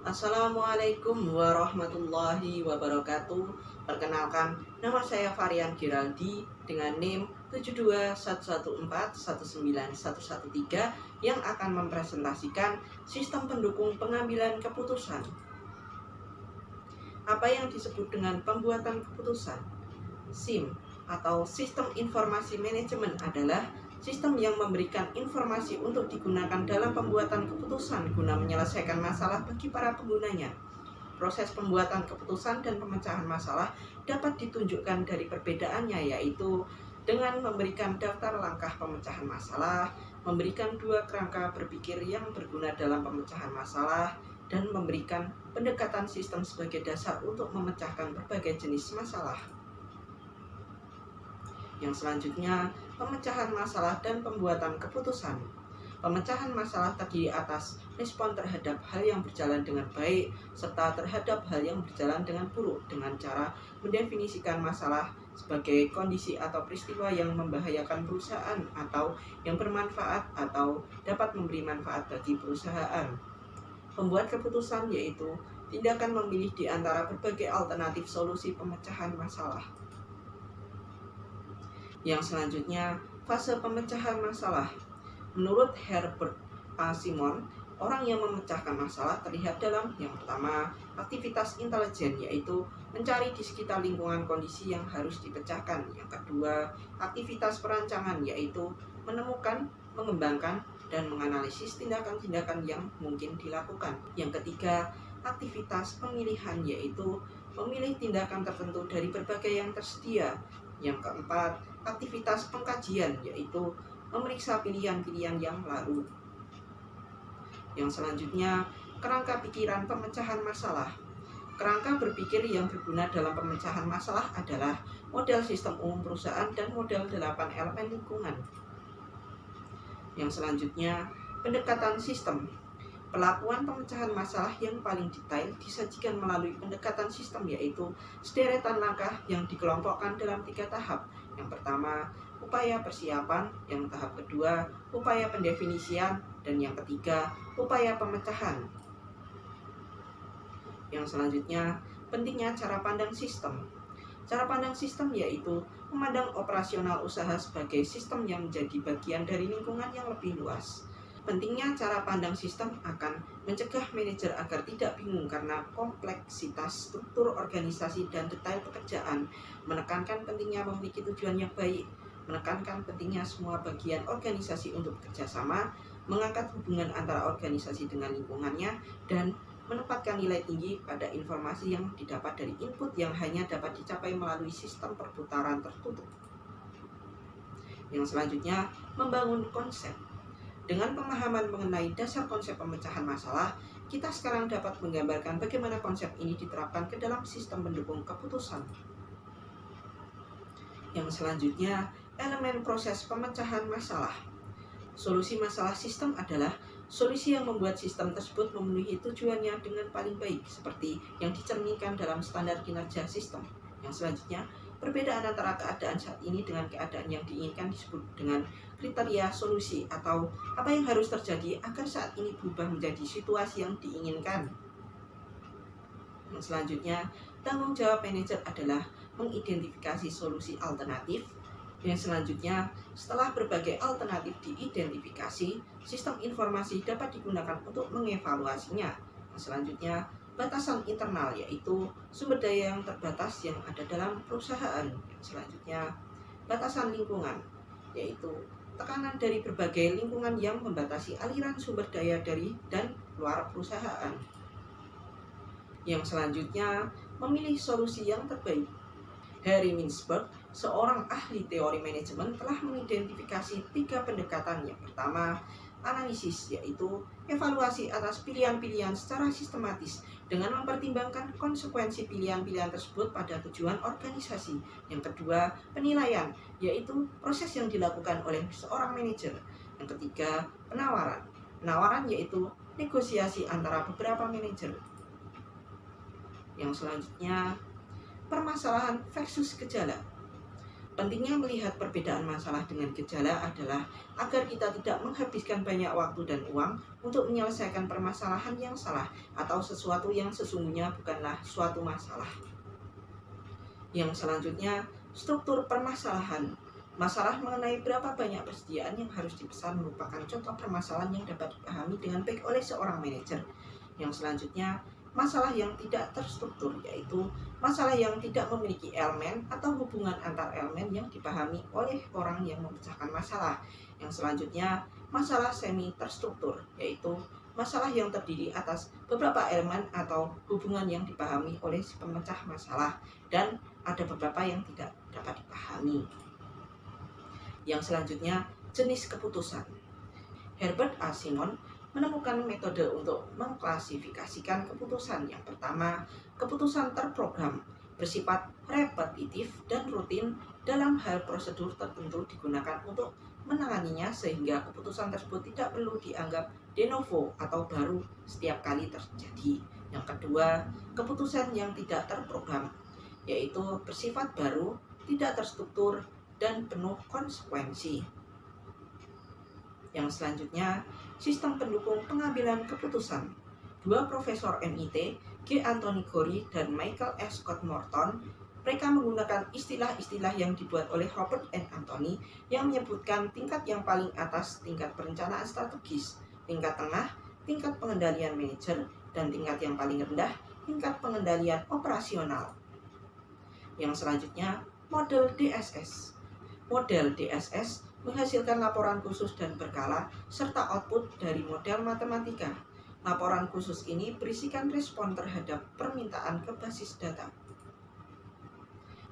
Assalamualaikum warahmatullahi wabarakatuh. Perkenalkan, nama saya Varian Giraldi dengan NIM 7211419113 yang akan mempresentasikan sistem pendukung pengambilan keputusan. Apa yang disebut dengan pembuatan keputusan? SIM atau Sistem Informasi Manajemen adalah sistem yang memberikan informasi untuk digunakan dalam pembuatan keputusan guna menyelesaikan masalah bagi para penggunanya. Proses pembuatan keputusan dan pemecahan masalah dapat ditunjukkan dari perbedaannya, yaitu dengan memberikan daftar langkah pemecahan masalah, memberikan dua kerangka berpikir yang berguna dalam pemecahan masalah, dan memberikan pendekatan sistem sebagai dasar untuk memecahkan berbagai jenis masalah. Yang selanjutnya, pemecahan masalah dan pembuatan keputusan. Pemecahan masalah terdiri atas respon terhadap hal yang berjalan dengan baik serta terhadap hal yang berjalan dengan buruk dengan cara mendefinisikan masalah sebagai kondisi atau peristiwa yang membahayakan perusahaan atau yang bermanfaat atau dapat memberi manfaat bagi perusahaan. Pembuat keputusan yaitu tindakan memilih di antara berbagai alternatif solusi pemecahan masalah. Yang selanjutnya, fase pemecahan masalah. Menurut Herbert A. Simon, orang yang memecahkan masalah terlihat dalam yang pertama, aktivitas intelijen, yaitu mencari di sekitar lingkungan kondisi yang harus dipecahkan. Yang kedua, aktivitas perancangan, yaitu menemukan, mengembangkan, dan menganalisis tindakan-tindakan yang mungkin dilakukan. Yang ketiga, aktivitas pemilihan, yaitu memilih tindakan tertentu dari berbagai yang tersedia. Yang keempat, aktivitas pengkajian, yaitu memeriksa pilihan-pilihan yang lalu. Yang selanjutnya, kerangka pikiran pemecahan masalah. Kerangka berpikir yang berguna dalam pemecahan masalah adalah model sistem umum perusahaan dan model 8 elemen lingkungan. Yang selanjutnya, pendekatan sistem. Pelakuan pemecahan masalah yang paling detail disajikan melalui pendekatan sistem, yaitu sederetan langkah yang dikelompokkan dalam 3 tahap. Yang pertama, upaya persiapan. Yang tahap kedua, upaya pendefinisian. Dan yang ketiga, upaya pemecahan. Yang selanjutnya, pentingnya cara pandang sistem. Cara pandang sistem yaitu memandang operasional usaha sebagai sistem yang menjadi bagian dari lingkungan yang lebih luas. Pentingnya cara pandang sistem akan mencegah manajer agar tidak bingung karena kompleksitas struktur organisasi dan detail pekerjaan, menekankan pentingnya memiliki tujuan yang baik, menekankan pentingnya semua bagian organisasi untuk bekerja sama, mengangkat hubungan antara organisasi dengan lingkungannya, dan menempatkan nilai tinggi pada informasi yang didapat dari input yang hanya dapat dicapai melalui sistem perputaran tertutup. Yang selanjutnya, membangun konsep. Dengan pemahaman mengenai dasar konsep pemecahan masalah, kita sekarang dapat menggambarkan bagaimana konsep ini diterapkan ke dalam sistem pendukung keputusan. Yang selanjutnya, elemen proses pemecahan masalah. Solusi masalah sistem adalah solusi yang membuat sistem tersebut memenuhi tujuannya dengan paling baik, seperti yang dicerminkan dalam standar kinerja sistem. Yang selanjutnya, perbedaan antara keadaan saat ini dengan keadaan yang diinginkan disebut dengan kriteria solusi atau apa yang harus terjadi agar saat ini berubah menjadi situasi yang diinginkan. Yang selanjutnya, tanggung jawab manajer adalah mengidentifikasi solusi alternatif. Yang selanjutnya, setelah berbagai alternatif diidentifikasi, sistem informasi dapat digunakan untuk mengevaluasinya. Yang selanjutnya, batasan internal yaitu sumber daya yang terbatas yang ada dalam perusahaan. Yang selanjutnya, batasan lingkungan yaitu tekanan dari berbagai lingkungan yang membatasi aliran sumber daya dari dan luar perusahaan. Yang selanjutnya, memilih solusi yang terbaik. Harry Mintzberg, seorang ahli teori manajemen, telah mengidentifikasi 3 pendekatan. Yang pertama, analisis, yaitu evaluasi atas pilihan-pilihan secara sistematis dengan mempertimbangkan konsekuensi pilihan-pilihan tersebut pada tujuan organisasi. Yang kedua, penilaian, yaitu proses yang dilakukan oleh seorang manajer. Yang ketiga, penawaran. Penawaran yaitu negosiasi antara beberapa manajer. Yang selanjutnya, permasalahan versus gejala. Pentingnya melihat perbedaan masalah dengan gejala adalah agar kita tidak menghabiskan banyak waktu dan uang untuk menyelesaikan permasalahan yang salah atau sesuatu yang sesungguhnya bukanlah suatu masalah. Yang selanjutnya, struktur permasalahan. Masalah mengenai berapa banyak persediaan yang harus dipesan merupakan contoh permasalahan yang dapat dipahami dengan baik oleh seorang manajer. Yang selanjutnya, masalah yang tidak terstruktur, yaitu masalah yang tidak memiliki elemen atau hubungan antar elemen yang dipahami oleh orang yang memecahkan masalah. Yang selanjutnya, masalah semi terstruktur, yaitu masalah yang terdiri atas beberapa elemen atau hubungan yang dipahami oleh si pemecah masalah, dan ada beberapa yang tidak dapat dipahami. Yang selanjutnya, jenis keputusan. Herbert A. Simon menemukan metode untuk mengklasifikasikan keputusan. Yang pertama, keputusan terprogram, bersifat repetitif dan rutin dalam hal prosedur tertentu digunakan untuk menanganinya sehingga keputusan tersebut tidak perlu dianggap de novo atau baru setiap kali terjadi. Yang kedua, keputusan yang tidak terprogram, yaitu bersifat baru, tidak terstruktur, dan penuh konsekuensi. Yang selanjutnya, sistem pendukung pengambilan keputusan. Dua profesor MIT, G. Anthony Gorey dan Michael S. Scott Morton, mereka menggunakan istilah-istilah yang dibuat oleh Robert N. Anthony yang menyebutkan tingkat yang paling atas, tingkat perencanaan strategis, tingkat tengah, tingkat pengendalian manajer, dan tingkat yang paling rendah, tingkat pengendalian operasional. Yang selanjutnya, model DSS. Model DSS menghasilkan laporan khusus dan berkala serta output dari model matematika. Laporan khusus ini berisikan respon terhadap permintaan ke basis data.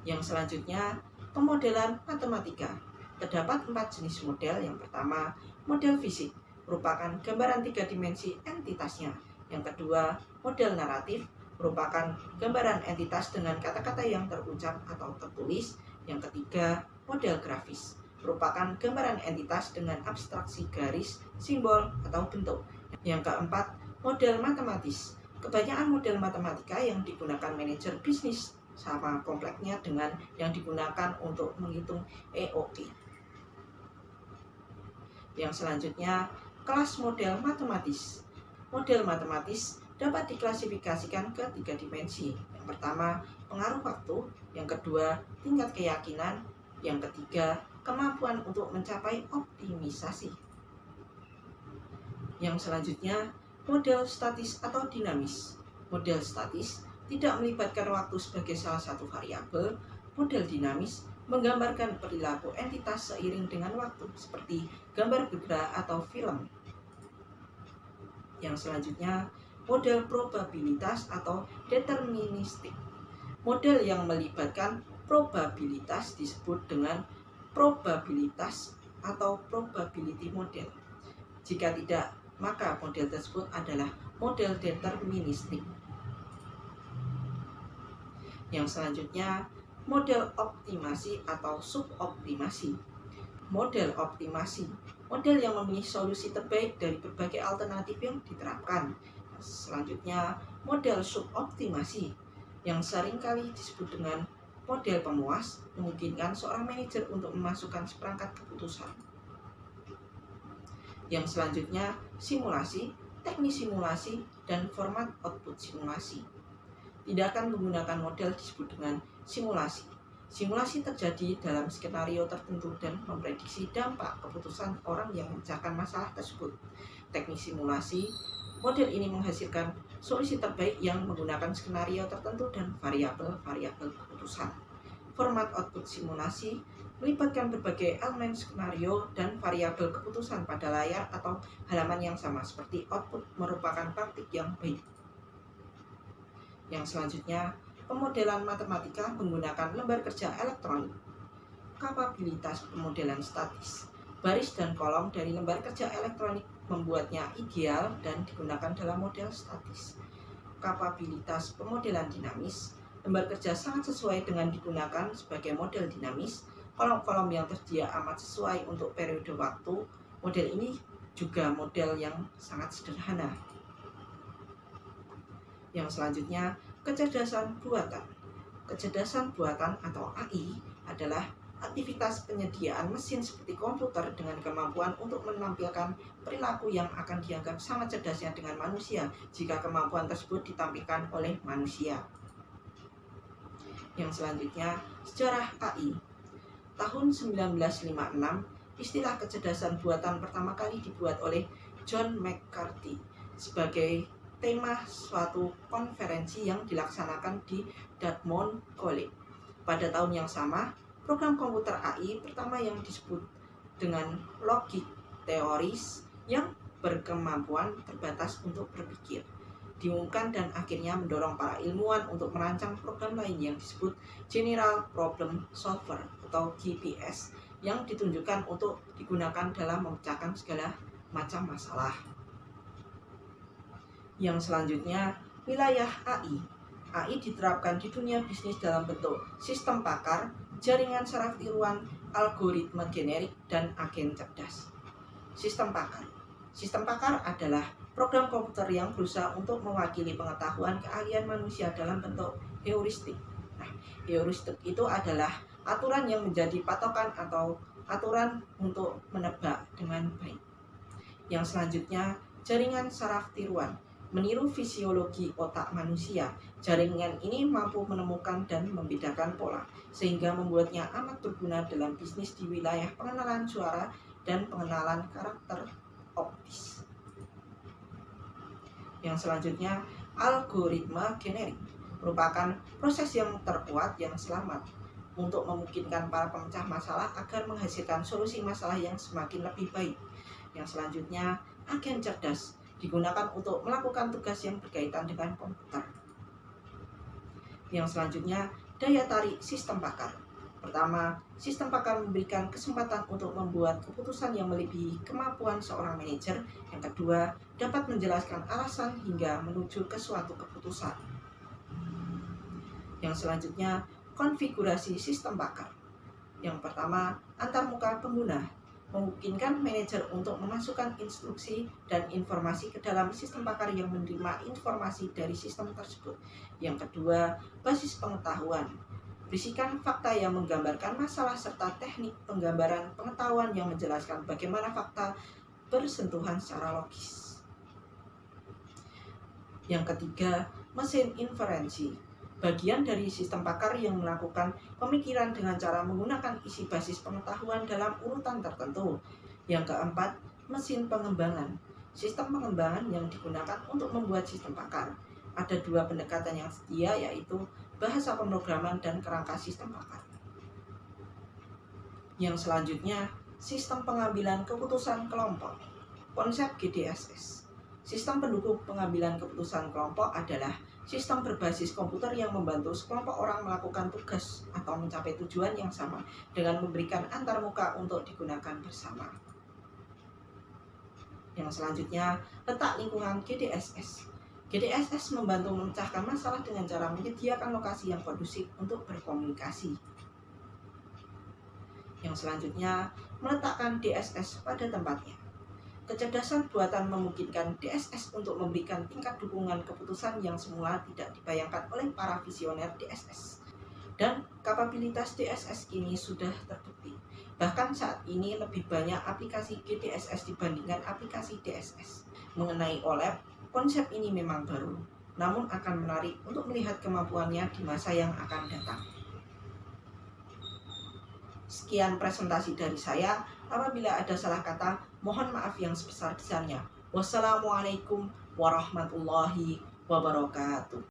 Yang selanjutnya, pemodelan matematika. Terdapat 4 jenis model. Yang pertama, model fisik, merupakan gambaran 3 dimensi entitasnya. Yang kedua, model naratif, merupakan gambaran entitas dengan kata-kata yang terucap atau tertulis. Yang ketiga, model grafis, merupakan gambaran entitas dengan abstraksi garis, simbol, atau bentuk. Yang keempat, model matematis. Kebanyakan model matematika yang digunakan manajer bisnis sama kompleksnya dengan yang digunakan untuk menghitung EOQ. Yang selanjutnya, kelas model matematis. Model matematis dapat diklasifikasikan ke 3 dimensi. Yang pertama, pengaruh waktu. Yang kedua, tingkat keyakinan. Yang ketiga, kemampuan untuk mencapai optimisasi. Yang selanjutnya, model statis atau dinamis. Model statis tidak melibatkan waktu sebagai salah satu variabel. Model dinamis menggambarkan perilaku entitas seiring dengan waktu, seperti gambar bergerak atau film. Yang selanjutnya, model probabilitas atau deterministik. Model yang melibatkan probabilitas disebut dengan probabilitas atau probability model. Jika tidak, maka model tersebut adalah model deterministik. Yang selanjutnya, model optimasi atau suboptimasi. Model optimasi, model yang memilih solusi terbaik dari berbagai alternatif yang diterapkan. Selanjutnya, model suboptimasi yang seringkali disebut dengan model pemuas, memungkinkan seorang manajer untuk memasukkan seperangkat keputusan. Yang selanjutnya, simulasi, teknik simulasi, dan format output simulasi. Tindakan menggunakan model disebut dengan simulasi. Simulasi terjadi dalam skenario tertentu dan memprediksi dampak keputusan orang yang memecahkan masalah tersebut. Teknik simulasi, model ini menghasilkan solusi terbaik yang menggunakan skenario tertentu dan variabel-variabel keputusan. Format output simulasi melibatkan berbagai elemen skenario dan variabel keputusan pada layar atau halaman yang sama, seperti output merupakan praktik yang baik. Yang selanjutnya, pemodelan matematika menggunakan lembar kerja elektronik. Kapabilitas pemodelan statis. Baris dan kolom dari lembar kerja elektronik membuatnya ideal dan digunakan dalam model statis. Kapabilitas pemodelan dinamis. Lembar kerja sangat sesuai dengan digunakan sebagai model dinamis. Kolom-kolom yang tersedia amat sesuai untuk periode waktu. Model ini juga model yang sangat sederhana. Yang selanjutnya, kecerdasan buatan. Kecerdasan buatan atau AI adalah aktivitas penyediaan mesin seperti komputer dengan kemampuan untuk menampilkan perilaku yang akan dianggap sama cerdasnya dengan manusia jika kemampuan tersebut ditampilkan oleh manusia. Yang selanjutnya, sejarah AI. Tahun 1956, istilah kecerdasan buatan pertama kali dibuat oleh John McCarthy sebagai tema suatu konferensi yang dilaksanakan di Dartmouth College. Pada tahun yang sama, program komputer AI pertama yang disebut dengan logic theories yang berkemampuan terbatas untuk berpikir diumumkan dan akhirnya mendorong para ilmuwan untuk merancang program lain yang disebut General Problem Solver atau GPS yang ditunjukkan untuk digunakan dalam memecahkan segala macam masalah. Yang selanjutnya, wilayah AI. AI diterapkan di dunia bisnis dalam bentuk sistem pakar, jaringan saraf tiruan, algoritma generik, dan agen cerdas. Sistem pakar. Sistem pakar adalah program komputer yang berusaha untuk mewakili pengetahuan keahlian manusia dalam bentuk heuristik. Nah, heuristik itu adalah aturan yang menjadi patokan atau aturan untuk menebak dengan baik. Yang selanjutnya, jaringan saraf tiruan. Meniru fisiologi otak manusia, jaringan ini mampu menemukan dan membedakan pola, sehingga membuatnya amat berguna dalam bisnis di wilayah pengenalan suara dan pengenalan karakter optis. Yang selanjutnya, algoritma generik merupakan proses yang terkuat yang selamat untuk memungkinkan para pemecah masalah agar menghasilkan solusi masalah yang semakin lebih baik. Yang selanjutnya, agen cerdas digunakan untuk melakukan tugas yang berkaitan dengan komputer. Yang selanjutnya, daya tarik sistem pakar. Pertama, sistem pakar memberikan kesempatan untuk membuat keputusan yang melebihi kemampuan seorang manajer. Yang kedua, dapat menjelaskan alasan hingga menuju ke suatu keputusan. Yang selanjutnya, konfigurasi sistem pakar. Yang pertama, antarmuka pengguna memungkinkan manajer untuk memasukkan instruksi dan informasi ke dalam sistem pakar yang menerima informasi dari sistem tersebut. Yang kedua, basis pengetahuan. Berisikan fakta yang menggambarkan masalah serta teknik penggambaran pengetahuan yang menjelaskan bagaimana fakta bersentuhan secara logis. Yang ketiga, mesin inferensi. Bagian dari sistem pakar yang melakukan pemikiran dengan cara menggunakan isi basis pengetahuan dalam urutan tertentu. Yang keempat, mesin pengembangan. Sistem pengembangan yang digunakan untuk membuat sistem pakar. Ada dua pendekatan yang setia, yaitu bahasa pemrograman dan kerangka sistem pakar. Yang selanjutnya, sistem pengambilan keputusan kelompok. Konsep GDSS. Sistem pendukung pengambilan keputusan kelompok adalah sistem berbasis komputer yang membantu sekelompok orang melakukan tugas atau mencapai tujuan yang sama dengan memberikan antarmuka untuk digunakan bersama. Yang selanjutnya, letak lingkungan GDSS. GDSS membantu memecahkan masalah dengan cara menyediakan lokasi yang kondusif untuk berkomunikasi. Yang selanjutnya, meletakkan DSS pada tempatnya. Kecerdasan buatan memungkinkan DSS untuk memberikan tingkat dukungan keputusan yang semula tidak dibayangkan oleh para visioner DSS. Dan kapabilitas DSS kini sudah terbukti. Bahkan saat ini lebih banyak aplikasi GDSS dibandingkan aplikasi DSS. Mengenai OLED, konsep ini memang baru, namun akan menarik untuk melihat kemampuannya di masa yang akan datang. Sekian presentasi dari saya. Apabila ada salah kata, mohon maaf yang sebesar-besarnya. Wassalamualaikum warahmatullahi wabarakatuh.